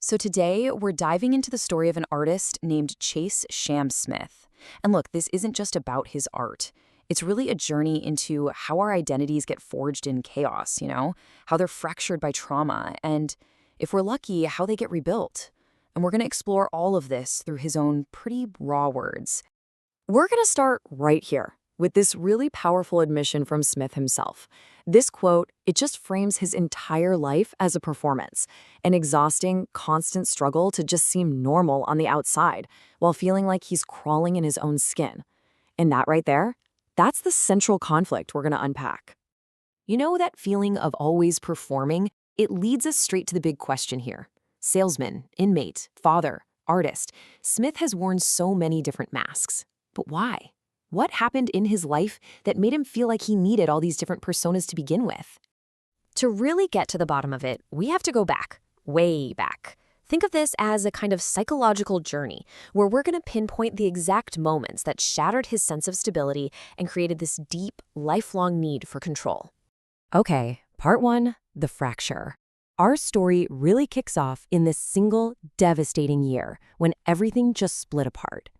So today, we're diving into the story of an artist named Chase Sham Smith. And look, this isn't just about his art. It's really a journey into how our identities get forged in chaos, how they're fractured by trauma, and if we're lucky, how they get rebuilt. And we're going to explore all of this through his own pretty raw words. We're going to start right here with this really powerful admission from Smith himself. This quote, it just frames his entire life as a performance, an exhausting, constant struggle to just seem normal on the outside while feeling like he's crawling in his own skin. And that right there, that's the central conflict we're going to unpack. You know that feeling of always performing? It leads us straight to the big question here. Salesman, inmate, father, artist, Smith has worn so many different masks. But why? What happened in his life that made him feel like he needed all these different personas to begin with? To really get to the bottom of it, we have to go back, way back. Think of this as a kind of psychological journey where we're going to pinpoint the exact moments that shattered his sense of stability and created this deep, lifelong need for control. Okay, part one, the fracture. Our story really kicks off in this single, devastating year when everything just split apart.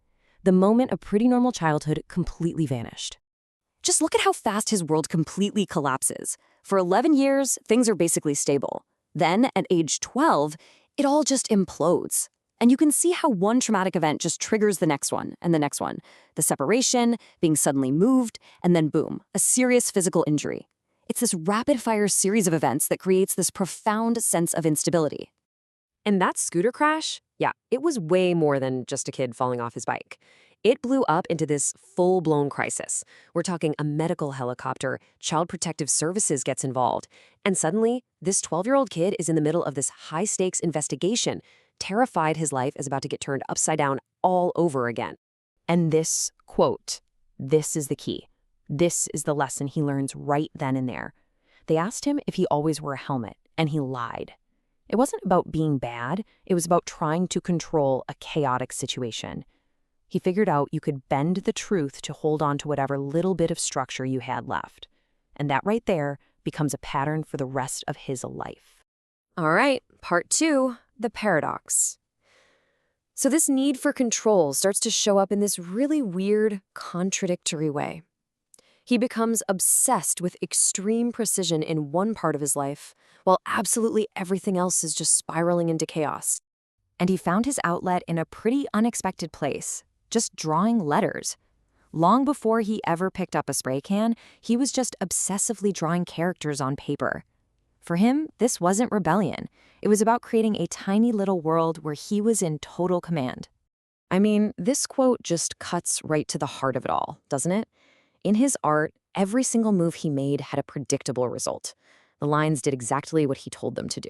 The moment a pretty normal childhood completely vanished. Just look at how fast his world completely collapses. For 11 years, things are basically stable. Then, at age 12, it all just implodes. And you can see how one traumatic event just triggers the next one and the next one. The separation, being suddenly moved, and then boom, a serious physical injury. It's this rapid-fire series of events that creates this profound sense of instability. And that scooter crash? Yeah, it was way more than just a kid falling off his bike. It blew up into this full-blown crisis. We're talking a medical helicopter, Child Protective Services gets involved, and suddenly, this 12-year-old kid is in the middle of this high-stakes investigation, terrified his life is about to get turned upside down all over again. And this quote, this is the key. This is the lesson he learns right then and there. They asked him if he always wore a helmet, and he lied. It wasn't about being bad, it was about trying to control a chaotic situation. He figured out you could bend the truth to hold on to whatever little bit of structure you had left. And that right there becomes a pattern for the rest of his life. All right, part two, the paradox. So this need for control starts to show up in this really weird, contradictory way. He becomes obsessed with extreme precision in one part of his life, while absolutely everything else is just spiraling into chaos. And he found his outlet in a pretty unexpected place, just drawing letters. Long before he ever picked up a spray can, he was just obsessively drawing characters on paper. For him, this wasn't rebellion. It was about creating a tiny little world where he was in total command. I mean, this quote just cuts right to the heart of it all, doesn't it? In his art, every single move he made had a predictable result. The lines did exactly what he told them to do.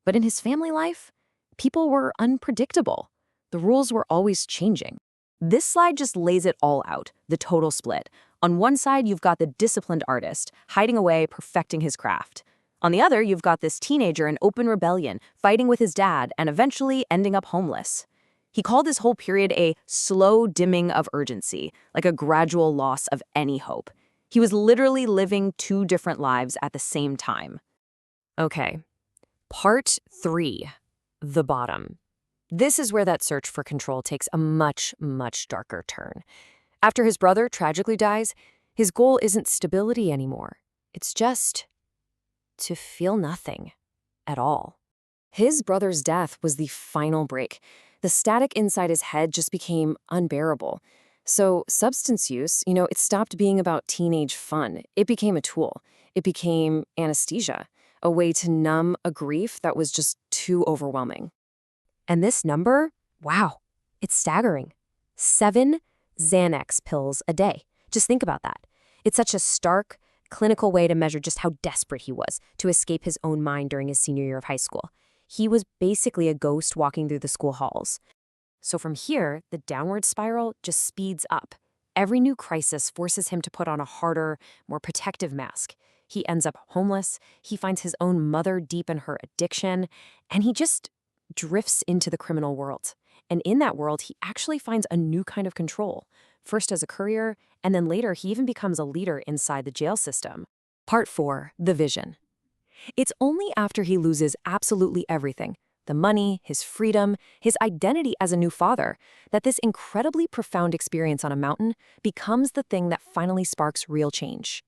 But in his family life, people were unpredictable. The rules were always changing. This slide just lays it all out, the total split. On one side, you've got the disciplined artist, hiding away, perfecting his craft. On the other, you've got this teenager in open rebellion, fighting with his dad, and eventually ending up homeless. He called this whole period a slow dimming of urgency, like a gradual loss of any hope. He was literally living two different lives at the same time. Okay, part three, the bottom. This is where that search for control takes a much, much darker turn. After his brother tragically dies, his goal isn't stability anymore. It's just to feel nothing at all. His brother's death was the final break. The static inside his head just became unbearable. So substance use, it stopped being about teenage fun. It became a tool. It became anesthesia, a way to numb a grief that was just too overwhelming. And this number, wow, it's staggering. 7 Xanax pills a day. Just think about that. It's such a stark, clinical way to measure just how desperate he was to escape his own mind during his senior year of high school. He was basically a ghost walking through the school halls. So from here, the downward spiral just speeds up. Every new crisis forces him to put on a harder, more protective mask. He ends up homeless, he finds his own mother deep in her addiction, and he just drifts into the criminal world. And in that world, he actually finds a new kind of control, first as a courier, and then later he even becomes a leader inside the jail system. Part 4, the vision. It's only after he loses absolutely everything, the money, his freedom, his identity as a new father, that this incredibly profound experience on a mountain becomes the thing that finally sparks real change.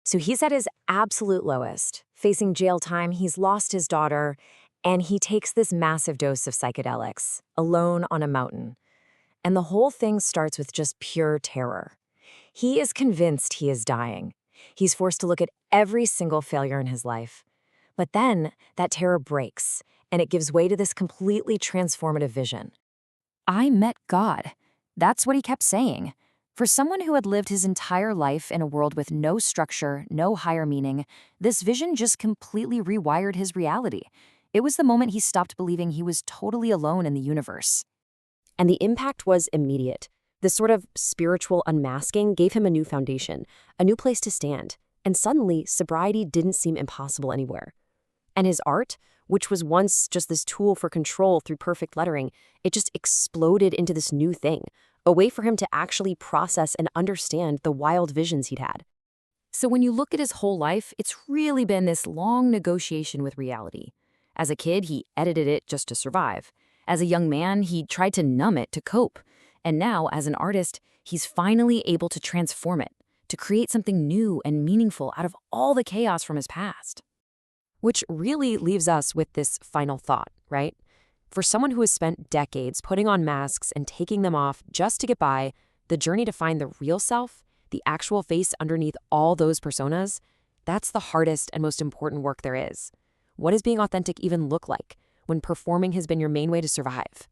So he's at his absolute lowest, facing jail time, he's lost his daughter, and he takes this massive dose of psychedelics, alone on a mountain. And the whole thing starts with just pure terror. He is convinced he is dying. He's forced to look at every single failure in his life. But then that terror breaks, and it gives way to this completely transformative vision. I met God. That's what he kept saying. For someone who had lived his entire life in a world with no structure, no higher meaning, this vision just completely rewired his reality. It was the moment he stopped believing he was totally alone in the universe. And the impact was immediate. This sort of spiritual unmasking gave him a new foundation, a new place to stand, and suddenly sobriety didn't seem impossible anywhere. And his art, which was once just this tool for control through perfect lettering, it just exploded into this new thing, a way for him to actually process and understand the wild visions he'd had. So when you look at his whole life, it's really been this long negotiation with reality. As a kid, he edited it just to survive. As a young man, he tried to numb it to cope. And now, as an artist, he's finally able to transform it, to create something new and meaningful out of all the chaos from his past. Which really leaves us with this final thought, right? For someone who has spent decades putting on masks and taking them off just to get by, the journey to find the real self, the actual face underneath all those personas, that's the hardest and most important work there is. What does being authentic even look like when performing has been your main way to survive?